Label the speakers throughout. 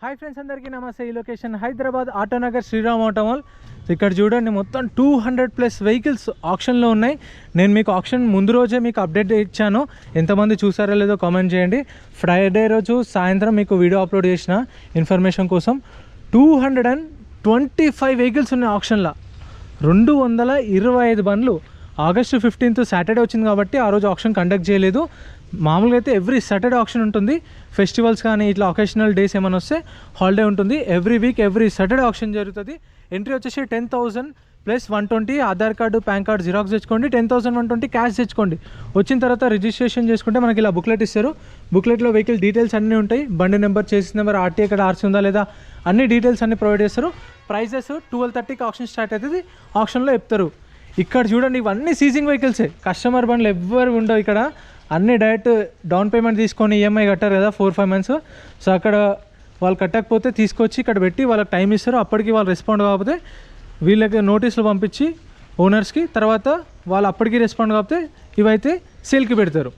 Speaker 1: Hi friends, అందరికీ నమస్తే. ఈ location Hyderabad Autonagar Sriram auto mall. ఇక్కడ చూడండి, మొత్తం 200+ వెహికల్స్ ఆప్షన్లో ఉన్నాయి. నేను మీకు ఆప్షన్ ముందు రోజే మీకు అప్డేట్ ఇచ్చాను. ఎంతమంది చూసారో లేదో కామెంట్ చేయండి. ఫ్రైడే రోజు సాయంత్రం మీకు వీడియో అప్లోడ్ చేసిన ఇన్ఫర్మేషన్ కోసం. 225 వెహికల్స్ ఉన్నాయి ఆప్షన్లో. 225 బండ్లు. ఆగస్టు 15th సాటర్డే వచ్చింది కాబట్టి ఆ రోజు ఆప్షన్ కండక్ట్ చేయలేదు. మామూలుగా అయితే ఎవ్రీ సాటర్డే ఆప్షన్ ఉంటుంది. ఫెస్టివల్స్ కానీ ఇట్లా ఒకేషనల్ డేస్ ఏమైనా వస్తే హాలిడే ఉంటుంది. Every week every Saturday option జరుగుతుంది. ఎంట్రీ వచ్చేసి 10,000 + 120 Aadhaar card, pan card xerox తెచ్చుకోండి. 10,000 120 క్యాష్ తెచ్చుకోండి. వచ్చిన తర్వాత రిజిస్ట్రేషన్ చేసుకుంటే మనకి ఇలా బుక్లెట్ ఇస్తారు. బుక్లెట్లో వెహికల్ డీటెయిల్స్ అన్నీ ఉంటాయి. బండి నెంబర్, చేసిన నెంబర్, ఆర్టీ ఎక్కడ ఆర్సీ ఉందా లేదా అన్ని డీటెయిల్స్ అన్ని ప్రొవైడ్ చేస్తారు. ప్రైజెస్ 12:30కి ఆప్షన్ స్టార్ట్ అవుతుంది. ఆప్షన్లో చెప్తారు. ఇక్కడ చూడండి, ఇవన్నీ సీజింగ్ వెహికల్సే. కస్టమర్ బండ్లు ఎవ్వరు ఉండవు ఇక్కడ. అన్నీ డైరెక్ట్ డౌన్ పేమెంట్ తీసుకొని ఈఎంఐ కట్టారు కదా 4-5 months. సో అక్కడ వాళ్ళు కట్టకపోతే తీసుకొచ్చి ఇక్కడ పెట్టి వాళ్ళకి టైం ఇస్తారు. అప్పటికి వాళ్ళు రెస్పాండ్ కాకపోతే వీళ్ళకి నోటీసులు పంపించి ఓనర్స్కి, తర్వాత వాళ్ళు అప్పటికి రెస్పాండ్ కాకపోతే ఇవైతే సేల్కి పెడతారు.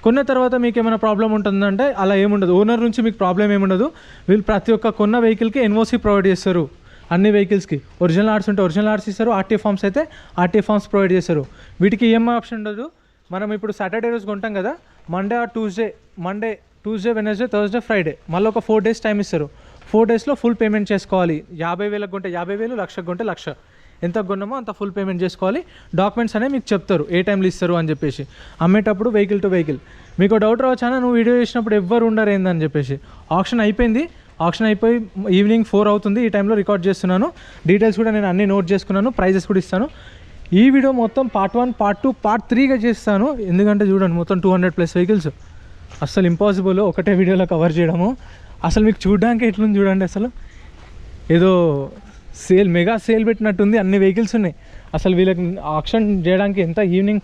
Speaker 1: కొన్న తర్వాత మీకు ఏమైనా ప్రాబ్లం ఉంటుందంటే అలా ఏముండదు. ఓనర్ నుంచి మీకు ప్రాబ్లం ఏముండదు. వీళ్ళు ప్రతి ఒక్క కొన్న వెహికల్కి ఎన్ఓసి ప్రొవైడ్ చేస్తారు. అన్ని వెహికల్స్కి ఒరిజినల్ ఆర్ట్స్ ఉంటే ఒరిజినల్ ఆర్ట్స్ ఇస్తారు. ఆర్టీ ఫామ్స్ అయితే ఆర్టీ ఫామ్స్ ప్రొవైడ్ చేస్తారు. వీటికి ఈఎంఐ ఆప్షన్ ఉండదు. మనం ఇప్పుడు సాటర్డే రోజు కొంటాం కదా, మండే, వెనస్డే, థర్స్డే, ఫ్రైడే, మళ్ళీ ఒక 4 days టైం ఇస్తారు. 4 daysలో ఫుల్ పేమెంట్ చేసుకోవాలి. 50,000 కొంటే 50,000, 1,00,000 కొంటే 1,00,000. ఎంత కొన్నామో అంత ఫుల్ పేమెంట్ చేసుకోవాలి. డాక్యుమెంట్స్ అనేవి మీకు చెప్తారు ఏ టైంలో ఇస్తారు అని చెప్పేసి. అమ్మేటప్పుడు వెహికల్ టు వెహికల్. మీకు డౌట్ రావచ్చానా, నువ్వు వీడియో చేసినప్పుడు ఎవ్వరు ఉండరు ఏందని చెప్పేసి. ఆప్షన్ అయిపోయింది. ఆప్షన్ అయిపోయి ఈవినింగ్ 4 అవుతుంది. ఈ టైంలో రికార్డ్ చేస్తున్నాను. డీటెయిల్స్ కూడా నేను అన్నీ నోట్ చేసుకున్నాను. ప్రైజెస్ కూడా ఇస్తాను. ఈ వీడియో మొత్తం Part 1, Part 2, Part 3గా చేస్తాను. ఎందుకంటే చూడండి, మొత్తం 200+ వెహికల్స్. అసలు ఇంపాసిబుల్ ఒకటే వీడియోలో కవర్ చేయడము. అసలు మీకు చూడడానికి ఎట్లుంది చూడండి. అసలు ఏదో మెగా సేల్ పెట్టినట్టుంది. అన్ని వెహికల్స్ ఉన్నాయి. అసలు వీళ్ళకి ఆప్షన్ చేయడానికి ఎంత ఈవినింగ్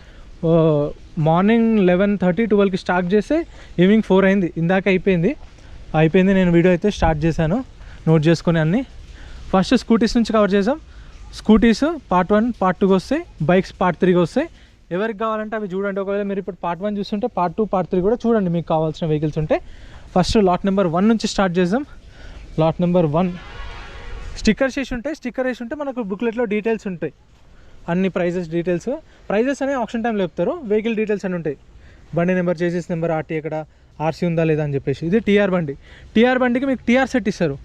Speaker 1: మార్నింగ్ 11:30, 12కి స్టార్ట్ చేస్తే ఈవినింగ్ 4 అయింది. ఇందాక అయిపోయింది. నేను వీడియో అయితే స్టార్ట్ చేశాను. నోట్ చేసుకొని అన్నీ. ఫస్ట్ స్కూటీస్ నుంచి కవర్ చేసాం. స్కూటీస్ Part 1, Part 2కి వస్తాయి. బైక్స్ Part 3కి వస్తాయి. ఎవరికి కావాలంటే అవి చూడండి. ఒకవేళ మీరు ఇప్పుడు Part 1 చూస్తుంటే Part 2, Part 3 కూడా చూడండి మీకు కావాల్సిన వెహికల్స్ ఉంటే. ఫస్ట్ లాట్ నెంబర్ 1 నుంచి స్టార్ట్ చేద్దాం. లాట్ నెంబర్ 1 స్టిక్కర్ వేసి ఉంటే మనకు బుక్లెట్లో డీటెయిల్స్ ఉంటాయి. అన్ని ప్రైజెస్ అనేవి ఆప్షన్ టైంలో చెప్తారు. వెహికల్ డీటెయిల్స్ అని ఉంటాయి. బండి నెంబర్, చేసేసి నెంబర్, ఆర్టీ ఎక్కడ, ఆర్సీ ఉందా లేదా అని చెప్పేసి. ఇది టీఆర్ బండి. టీఆర్ బండికి మీకు టీఆర్ సెట్ ఇస్తారు.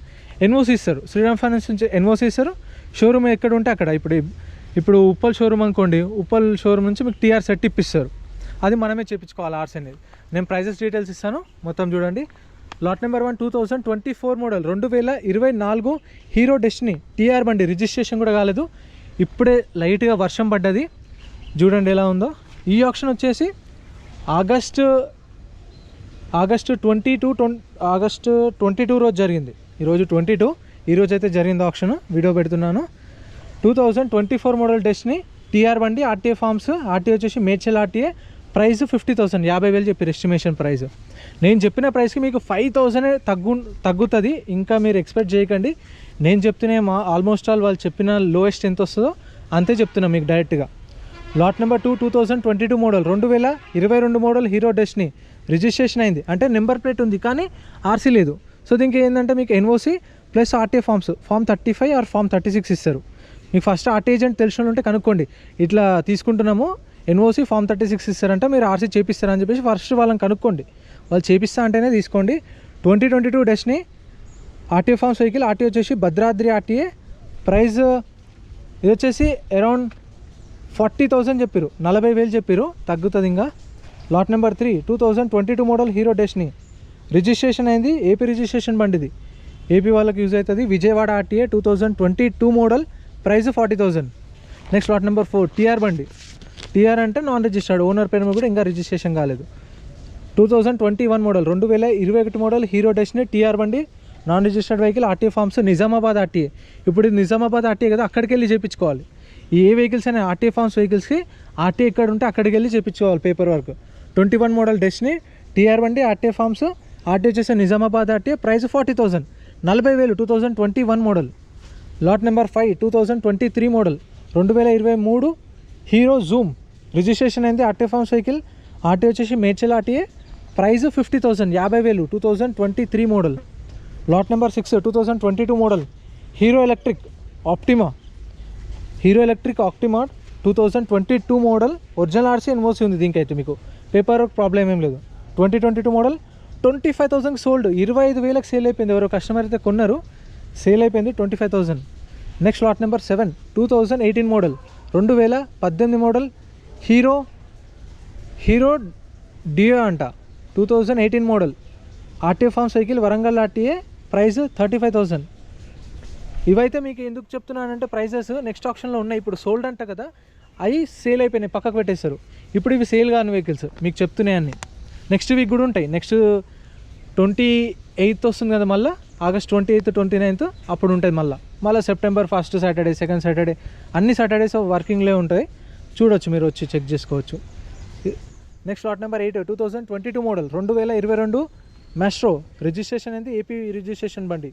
Speaker 1: ఎన్ఓసి ఇస్తారు. శ్రీరామ్ ఫైనాన్స్ నుంచి ఎన్ఓసి ఇస్తారు. షోరూమ్ ఎక్కడ ఉంటే అక్కడ. ఇప్పుడు ఉప్పల్ షోరూమ్ అనుకోండి, ఉప్పల్ షోరూమ్ నుంచి మీకు టీఆర్ సెట్ ఇప్పిస్తారు. అది మనమే చేయించుకోవాలి ఆర్సీ అనేది. నేను ప్రైజెస్ డీటెయిల్స్ ఇస్తాను. మొత్తం చూడండి. Lot number 1 2024 model 2024 Hero Destiny TR బండి. రిజిస్ట్రేషన్ కూడా కాలేదు. ఇప్పుడే లైట్గా వర్షం పడ్డది. చూడండి ఎలా ఉందో. ఈ ఆప్షన్ వచ్చేసి ఆగస్టు 22 రోజు జరిగింది. ఈరోజు 22. ఈరోజు అయితే జరిగింది ఆప్షన్. వీడియో పెడుతున్నాను. 2024 మోడల్ డెస్టినీ టీఆర్ బండి. RTA forms. ఆర్టీఏ వచ్చేసి మేడ్చల్ ఆర్టీఏ. ప్రైస్ 50,000, 50,000 చెప్పారు ఎస్టిమేషన్ ప్రైస్. నేను చెప్పిన ప్రైస్కి మీకు 5,000 తగ్గుతుంది. ఇంకా మీరు ఎక్స్పెక్ట్ చేయకండి. నేను చెప్తూనే ఆల్మోస్ట్ ఆల్ వాళ్ళు చెప్పిన లోయెస్ట్ ఎంత వస్తుందో అంతే చెప్తున్నా మీకు డైరెక్ట్గా. Lot number 2 2022 model 2022 model Hero Destiny. Registration అయింది అంటే నెంబర్ ప్లేట్ ఉంది కానీ ఆర్సీ లేదు. సో దీనికి ఏంటంటే మీకు NOC plus RTA forms, Form 35 or Form 36 ఇస్తారు. మీకు ఫస్ట్ ఆర్టీ ఏజెంట్ తెలిసిన ఉంటే కనుక్కోండి. ఇట్లా తీసుకుంటున్నాము, ఎన్ఓసి Form 36 ఇస్తారంటే మీరు ఆర్సీ చేపిస్తారని చెప్పేసి ఫస్ట్ వాళ్ళని కనుక్కోండి. వాళ్ళు చేపిస్తా అంటేనే తీసుకోండి. 2022 destiny RTA forms vehicle. RTA వచ్చేసి భద్రాద్రి ఆర్టీఏ. ప్రైస్ ఇది వచ్చేసి అరౌండ్ 40,000 చెప్పారు. 40,000 చెప్పారు. తగ్గుతుంది ఇంకా. Lot number 3 2022 model Hero Destiny. Registration అయింది. ఏపీ రిజిస్ట్రేషన్ బండిది. ఏపీ వాళ్ళకి యూజ్ అవుతుంది. Vijayawada RTA 2022 model. Price 40,000. Next lot number 4 TR బండి. టీఆర్ అంటే నాన్ రిజిస్టర్డ్. ఓనర్ పేరు కూడా ఇంకా రిజిస్ట్రేషన్ కాలేదు. 2021 model 2021 model Hero Destiny TR బండి. Non registered vehicle. RTA forms Nizamabad RTA. ఇప్పుడు ఇది నిజామాబాద్ ఆర్టీఏ కదా, అక్కడికి వెళ్ళి చేయించుకోవాలి. ఏ వెహికల్స్ అయినా ఆర్టీఏ ఫామ్స్ వెహికల్స్కి ఆర్టీఏ ఎక్కడ ఉంటే అక్కడికి వెళ్ళి చేయించుకోవాలి paper work. 21 model Destiny TR బండి. RTA forms. ఆర్టీఏ వచ్చేసి Nizamabad RTA. Price 40,000, 40,000. 2021 model. Lot number 5 2023 model 2023 Hero Xoom. Registration అయింది. RTA forms vehicle. ఆర్టీఏ వచ్చేసి Medchal RTA. Price 50,000, 50,000. 2023 model. Lot number 6 2022 model Hero electric Optima 2022 model original RC NOC ఉంది. దీనికైతే మీకు paper work problem ఏం లేదు. 2022 model 25,000 sold, 25,000కి sale అయిపోయింది. ఎవరో customer అయితే కొన్నారు, సేల్ అయిపోయింది 25,000. Next lot number 7 2018 model 2018 model Hero Dio అంట 2018 model RTA form cycle Warangal RTA, price 35,000. ఇవైతే మీకు ఎందుకు చెప్తున్నానంటే ప్రైజెస్ నెక్స్ట్ ఆప్షన్లో ఉన్నాయి. ఇప్పుడు సోల్డ్ అంట కదా, అవి సేల్ అయిపోయినాయి, పక్కకు పెట్టేస్తారు. ఇప్పుడు ఇవి సేల్ కాని వెహికల్స్ మీకు చెప్తున్నాయి అన్ని. నెక్స్ట్ వీక్ కూడా ఉంటాయి. నెక్స్ట్ 28th వస్తుంది కదా, మళ్ళీ ఆగస్ట్ 28th 29th అప్పుడు ఉంటుంది. మళ్ళీ September 1st Saturday 2nd Saturday అన్ని సాటర్డేస్ వర్కింగ్లే ఉంటాయి. చూడొచ్చు, మీరు వచ్చి చెక్ చేసుకోవచ్చు. Next lot number 8 2022 model 2022 Maestro, registration అనేది ఏపీ రిజిస్ట్రేషన్ బండి,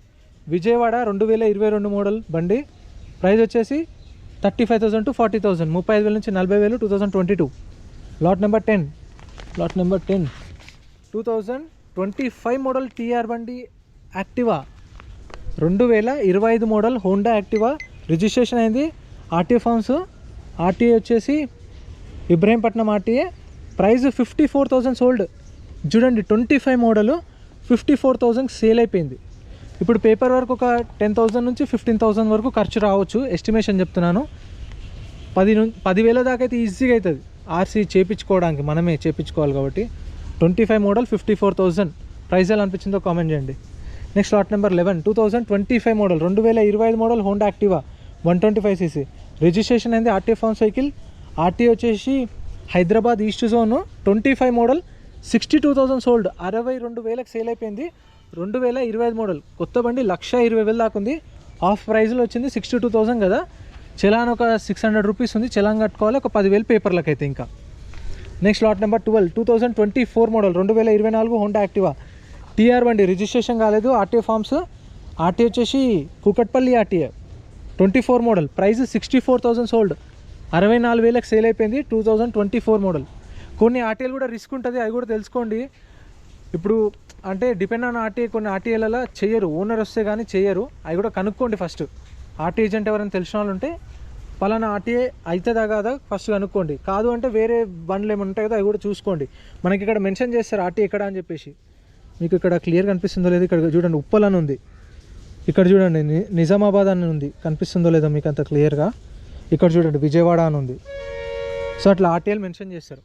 Speaker 1: విజయవాడ 2022 మోడల్ బండి. ప్రైస్ వచ్చేసి 35,000 to 40,000, 35,000 నుంచి 40,000 2022. లాట్ నెంబర్ 10 2025 మోడల్ టీఆర్ బండి Activa, 2025 model Honda Activa, registration అయింది ఆర్టీఏ ఫార్మ్స్, ఆర్టీఏ వచ్చేసి ఇబ్రహీంపట్నం ఆర్టీఏ. Price 54,000 sold. చూడండి 25 మోడల్ 54,000 సేల్ అయిపోయింది. ఇప్పుడు పేపర్ వర్క్ ఒక 10,000 నుంచి 15,000 వరకు ఖర్చు రావచ్చు, ఎస్టిమేషన్ చెప్తున్నాను. 10,000 దాకా అయితే ఈజీగా అవుతుంది ఆర్సీ చేయించుకోవడానికి, మనమే చేయించుకోవాలి కాబట్టి. 25 మోడల్ 54,000. ప్రైస్ ఎలా అనిపించిందో కామెంట్ చేయండి. Next lot number 11 2025 model 2025 model Honda Activa 125cc, registration అయింది ఆర్టీఏ ఫార్మ్ సైకిల్, ఆర్టీఏ వచ్చేసి Hyderabad east zone. 25 model 62,000 sold, 62,000కి సేల్ అయిపోయింది. 2025 మోడల్ కొత్త బండి 1,20,000 దాకా ఉంది. ఆఫ్ ప్రైస్లో వచ్చింది 62,000 కదా. చలాన్ ఒక 600 రూపీస్ ఉంది, చలాన్ కట్టుకోవాలి, ఒక 10,000 పేపర్లకు అయితే ఇంకా. Next lot number 12 2024 model 2024 Honda Activa TR బండి, రిజిస్ట్రేషన్ కాలేదు, ఆర్టీఏ ఫార్మ్స్, ఆర్టీఏ వచ్చేసి Kukatpally RTA. 24 model, price 64,000 sold, 64,000కి సేల్ అయిపోయింది. 2024 మోడల్. కొన్ని ఆర్టీఏలు కూడా రిస్క్ ఉంటుంది, అవి కూడా తెలుసుకోండి. ఇప్పుడు అంటే డిపెండ్ ఆన్ ఆర్టీఏ, కొన్ని ఆర్టీఏలలో చేయరు, ఓనర్ వస్తే కానీ చేయరు, అవి కూడా కనుక్కోండి ఫస్ట్. ఆర్టీఏ ఏజెంట్ ఎవరైనా తెలిసిన వాళ్ళు ఉంటే పలానా ఆర్టీఏ అవుతుందా కాదా ఫస్ట్ కనుక్కోండి. కాదు అంటే వేరే బండ్లు ఏమైనా ఉంటాయి కదా, అవి కూడా చూసుకోండి. మనకి ఇక్కడ మెన్షన్ చేస్తారు ఆర్టీఏ ఎక్కడ అని చెప్పేసి. మీకు ఇక్కడ క్లియర్ కనిపిస్తుందో లేదో, ఇక్కడ చూడండి ఉప్పల్ అని ఉంది, ఇక్కడ చూడండి నిజామాబాద్ అని ఉంది, కనిపిస్తుందో లేదో మీకు అంత క్లియర్గా. ఇక్కడ చూడండి విజయవాడ అని ఉంది. సో అట్లా ఆర్టీఏలు మెన్షన్ చేస్తారు.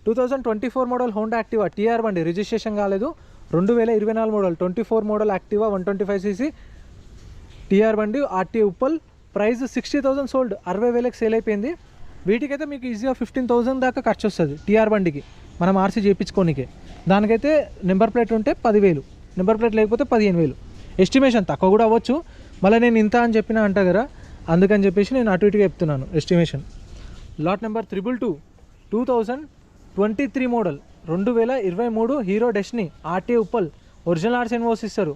Speaker 1: 2024 మోడల్ హోండా యాక్టివా టీఆర్ బండి, రిజిస్ట్రేషన్ కాలేదు. 2024 model 24 model Activa 125cc TR బండి, ఆర్టీఏ ఉప్పల్. ప్రైస్ 60,000 సోల్డ్, 60,000కి సేల్ అయిపోయింది. వీటికైతే మీకు ఈజీగా 15,000 దాకా ఖర్చు వస్తుంది టీఆర్ బండికి, మనం ఆర్సీ చేయించుకోనికే. దానికైతే నెంబర్ ప్లేట్ ఉంటే 10,000, నెంబర్ ప్లేట్ లేకపోతే 15,000. ఎస్టిమేషన్ తక్కువ కూడా అవ్వచ్చు. మళ్ళీ నేను ఇంత అని చెప్పినా అంట కదా, అందుకని చెప్పేసి నేను అటు ఇటుగా చెప్తున్నాను estimation. Lot number 222 2023 model 2023 hero destiny RTA Uppal, original RC NOC ఇస్తారు.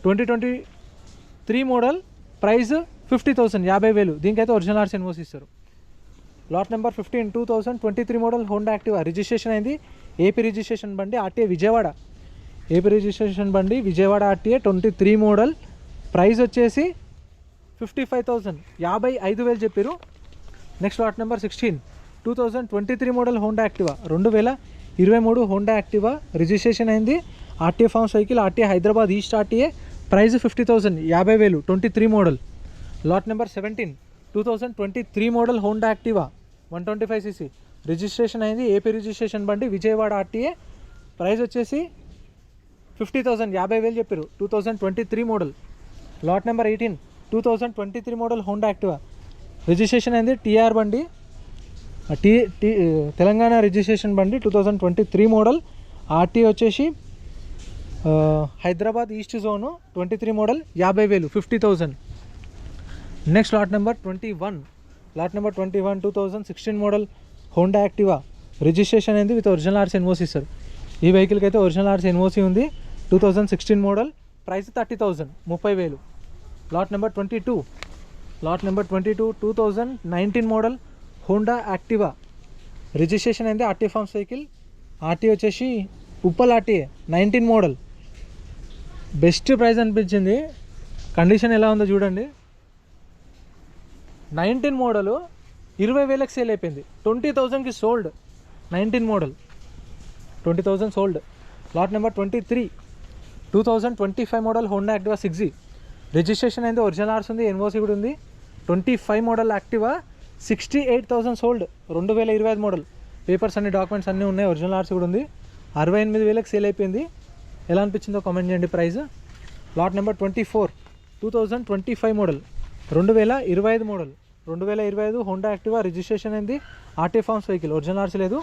Speaker 1: 2023 మోడల్, ప్రైస్ 50,000, 50,000. దీనికైతే ఒరిజినల్ ఆర్సీ ఎన్ఓసి ఇస్తారు. Lot number 15 2023 model Honda Activa, registration అయింది ఏపీ రిజిస్ట్రేషన్ బండి, ఆర్టీఏ విజయవాడ, ఏపీ రిజిస్ట్రేషన్ బండి విజయవాడ ఆర్టీఏ. 23 మోడల్, ప్రైస్ వచ్చేసి 55,000, 55,000 చెప్పారు. Next lot number 16 2023 model Honda Activa 2023 Honda Activa, registration అయింది RTA form cycle, RTA Hyderabad east RTA. Price 50,000, 50,000. 23 model. Lot number 17 2023 model Honda Activa 125cc, registration అయింది AP registration బండి Vijayawada RTA. Price వచ్చేసి 50,000, 50,000 చెప్పారు. 2023 model. Lot number 18 2023 model Honda Activa, registration అయింది TR బండి, Telangana registration బండి. 2023 model, RTA వచ్చేసి Hyderabad east zone. 23 model, 50,000, 50,000. Next lot number 21 2016 model Honda Activa, registration అయింది with original RC NOC ఇస్తారు. ఈ వెహికల్కి అయితే ఒరిజినల్ ఆర్సీ ఎన్ఓసి ఉంది. 2016 model, price 30,000, 30,000. Lot number 22 2019 model Honda Activa, registration అయింది ఆర్టీఏ ఫార్మ్ సైకిల్, ఆర్టీఏ వచ్చేసి Uppal RTA. 19 model, best price అనిపించింది. Condition ఎలా ఉందో చూడండి. 19 మోడలు 20,000కి సేల్ అయిపోయింది. 20,000కి sold. 19 model 20,000 sold. Lot number 23 2025 model Honda Activa 6G. Registration అయింది, original ఆర్స్ ఉంది, ఎన్ఓసి కూడా ఉంది. 25 model Activa 68,000 sold. 2025 model. Papers అన్ని డాక్యుమెంట్స్ అన్నీ ఉన్నాయి, ఒరిజినల్ ఆర్స్ కూడా ఉంది. 68,000కి సేల్ అయిపోయింది. ఎలా అనిపించిందో కామెంట్ చేయండి price. Lot number 24 2025 model 2025 model 2025 Honda Activa. Registration అయింది, ఆర్టీ ఫార్మ్స్ వెహికల్, ఒరిజినల్ ఆర్స్ లేదు,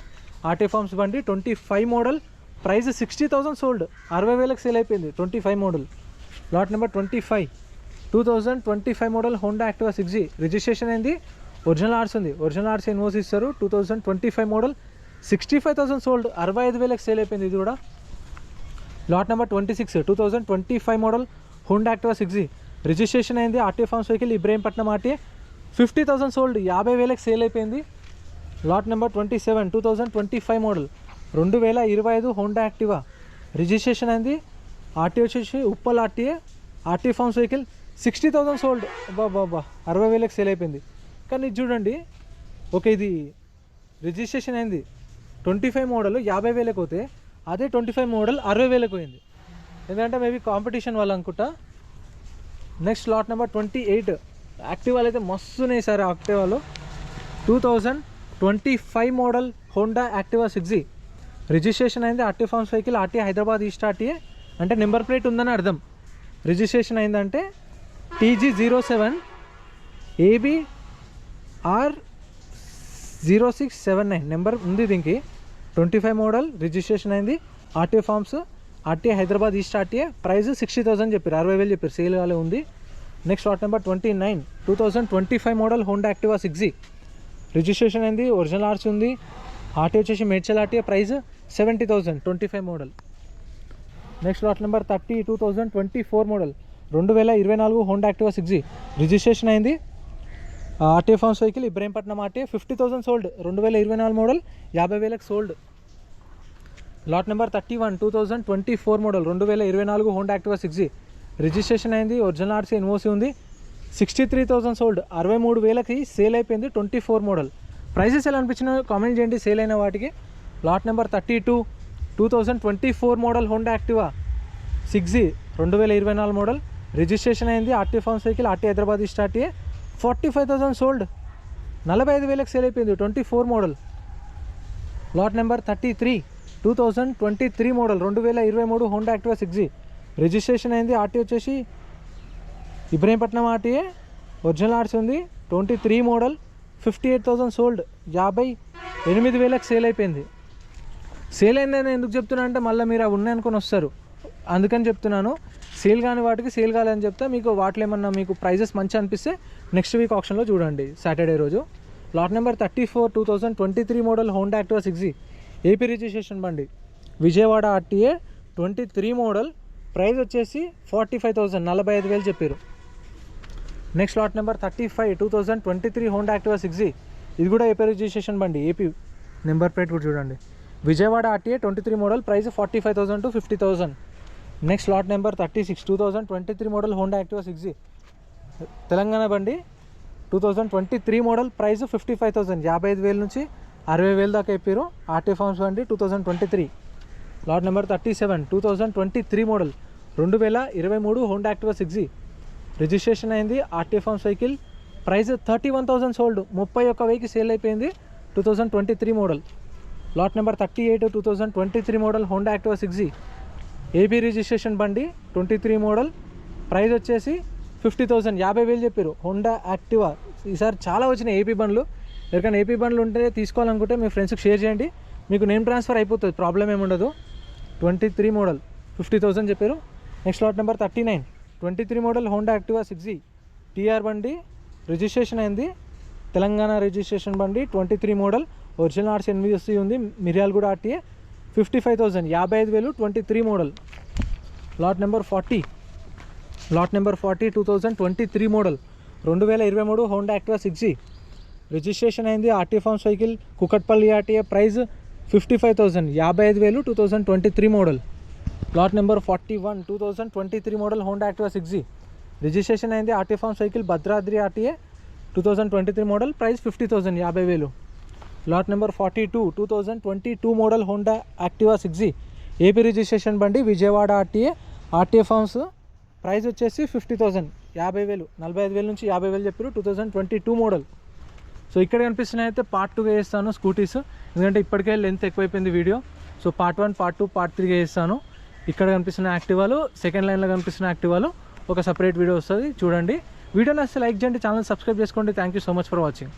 Speaker 1: ఆర్టీ ఫార్మ్స్ బండి. 25 మోడల్, ప్రైస్ 60,000 సోల్డ్. 60,000కి సేల్ అయిపోయింది. 25 model. Lot number 25 2025 model Honda Activa 6G. Registration అయింది, ఒరిజినల్ ఆర్స్ ఉంది, ఒరిజినల్ ఆర్స్ ఎన్ఓసి ఇస్తారు. 2025 మోడల్ 65,000 సోల్డ్. 65,000కి సేల్ అయిపోయింది ఇది కూడా. Lot number 26 2025 model Honda Activa 6G. Registration అయింది, RT forms vehicle, Ibrahimpatnam RT. 50,000 sold. 50,000కి సేల్ అయిపోయింది. Lot number 27 2025 model 2025 Honda Activa. Registration అయింది, ఆర్టీ వచ్చేసి Uppal RTA, RT forms vehicle. 60,000 sold. బాబా 60,000కి సేల్ అయిపోయింది. కానీ ఇది చూడండి, ఓకే ఇది రిజిస్ట్రేషన్ అయింది 25 మోడల్ 50,000కి పోతే, అదే 25 మోడల్ 60,000కి పోయింది. ఎందుకంటే మేబీ కాంపిటీషన్ వాళ్ళు అనుకుంటా. నెక్స్ట్ లాట్ నెంబర్ 28 యాక్టివాలు అయితే మస్తున్నాయి సార్. యాక్టివాలో 2025 model Honda Activa 6G. Registration అయింది, RT forms vehicle, RT Hyderabad east RTA. అంటే నెంబర్ ప్లేట్ ఉందని అర్థం. రిజిస్ట్రేషన్ అయిందంటే TG07 ABR 0679 నెంబర్ ఉంది దీనికి. 25 మోడల్ రిజిస్ట్రేషన్ అయింది, RT forms, RT Hyderabad east RTA. Price 60,000 చెప్పారు, 60,000 చెప్పారు, సేల్ కాలే ఉంది. Next lot number 29 2025 model Honda Activa 6G. Registration అయింది, ఒరిజినల్ ఆర్స్ ఉంది, ఆర్టీ వచ్చేసి Medchal RTA. Price 70,000 25 model. Next lot number 30 2024 model 2024 Honda Activa 6G. Registration అయింది, RT forms vehicle, Ibrahimpatnam RTA. 50,000 sold. 2024 model 50,000కి sold. Lot number 31 2024 model 2024 Honda Activa 6G. Registration అయింది, original RC NOC ఉంది. 63,000 sold. 63,000కి sale అయిపోయింది. 24 model. Prices ఎలా అనిపించినా comment చేయండి sale అయిన వాటికి. Lot number 32 2024 model Honda Activa 6G 2024 model. Registration అయింది, RT forms vehicle, RT Hyderabad east RTA. 45,000 sold. 45,000కి సేల్ అయిపోయింది. 24 model. Lot number 33 2023 model 2023 Honda Activa 6G. Registration అయింది, ఆర్టీ వచ్చేసి ఇబ్రహీంపట్నం ఆర్టీఏ, ఒరిజినల్ ఆర్ట్స్ ఉంది. 23 మోడల్ 58,000 సోల్డ్. 58,000కి సేల్ అయిపోయింది. సేల్ అయిందని ఎందుకు చెప్తున్నా అంటే మళ్ళీ మీరు అవి ఉన్నాయనుకొని వస్తారు, అందుకని చెప్తున్నాను. సేల్ కాని వాటికి సేల్ కాలేదని చెప్తే మీకు వాటిలో ఏమన్నా మీకు ప్రైజెస్ మంచి అనిపిస్తే నెక్స్ట్ వీక్ ఆప్షన్లో చూడండి సాటర్డే రోజు. Lot number 34 2023 model Honda Activa 6G. AP registration బండి, విజయవాడ ఆర్టీఏ. 23 మోడల్. ప్రైస్ వచ్చేసి 45,000 45,000 చెప్పారు. Next lot number 35 2023 Honda Activa 6G. ఇది కూడా ఏపీ రిజిస్ట్రేషన్ బండి, ఏపీ నెంబర్ ప్లేట్ కూడా చూడండి. Vijayawada RTA. 23 model. Price 45,000 to 50,000. Next lot number 36 2023 model Honda Activa 6G. Telangana బండి. 2023 model. Price 55,000 55,000 నుంచి 60,000 దాకా చెప్పారు. ఆర్టీ ఫార్మ్స్ బండి 2023. Lot number 37 2023 model 2023 Honda Activa 6G. Registration అయింది, RT forms vehicle. Price 31,000 sold. 31,000కి సేల్ అయిపోయింది. 2023 model. Lot number 38 2023 model Honda Activa 6G. AP registration బండి. 23 model. Price వచ్చేసి 50,000 50,000 చెప్పారు. హోండా యాక్టివా ఈసారి చాలా వచ్చినాయి ఏపీ బండ్లు. ఎవరికైనా ఏపీ బండ్లు ఉంటే తీసుకోవాలనుకుంటే మీ ఫ్రెండ్స్కి షేర్ చేయండి, మీకు నేమ్ ట్రాన్స్ఫర్ అయిపోతుంది, ప్రాబ్లం ఏముండదు. 23 మోడల్ 50,000 చెప్పారు. Next lot number 39 23 model Honda Activa 6G. TR బండి. రిజిస్ట్రేషన్ అయింది, తెలంగాణ రిజిస్ట్రేషన్ బండి. 23 మోడల్. ఒరిజినల్ ఆర్ట్స్ ఎన్విఎస్సి ఉంది, Miryalaguda RTA. 55,000 55,000 23 model. Lot number 40 2023 model 2023 Honda Activa 6G. Registration అయింది, RT forms vehicle, Kukatpally RTA. Price 55,000 55,000 2023 model. Lot number 41 2023 model Honda Activa 6G. Registration అయింది RT form cycle Bhadradri RTA 2023 model. Price 50,000 50,000. Lot number 42 2022 model Honda Activa 6G. AP registration బండి Vijayawada RTA RTA forms. Price వచ్చేసి 50,000 50,000. 45,000 నుంచి 50,000 చెప్పారు. 2022 model. So ఇక్కడ కనిపిస్తున్నాయి అయితే part 2గా వేస్తాను scooties, ఎందుకంటే ఇప్పటికే లెంత్ ఎక్కువైపోయింది వీడియో. సో పార్ట్ 1 పార్ట్ 2 పార్ట్ 3గా వేస్తాను. ఇక్కడ కనిపిస్తున్న యాక్టివాలు, సెకండ్ లైన్లో కనిపిస్తున్న యాక్టివాలు ఒక సపరేట్ వీడియో వస్తుంది, చూడండి. వీడియో నచ్చితే లైక్ చేయండి, ఛానల్ సబ్స్క్రైబ్ చేసుకోండి. Thank you so much for watching.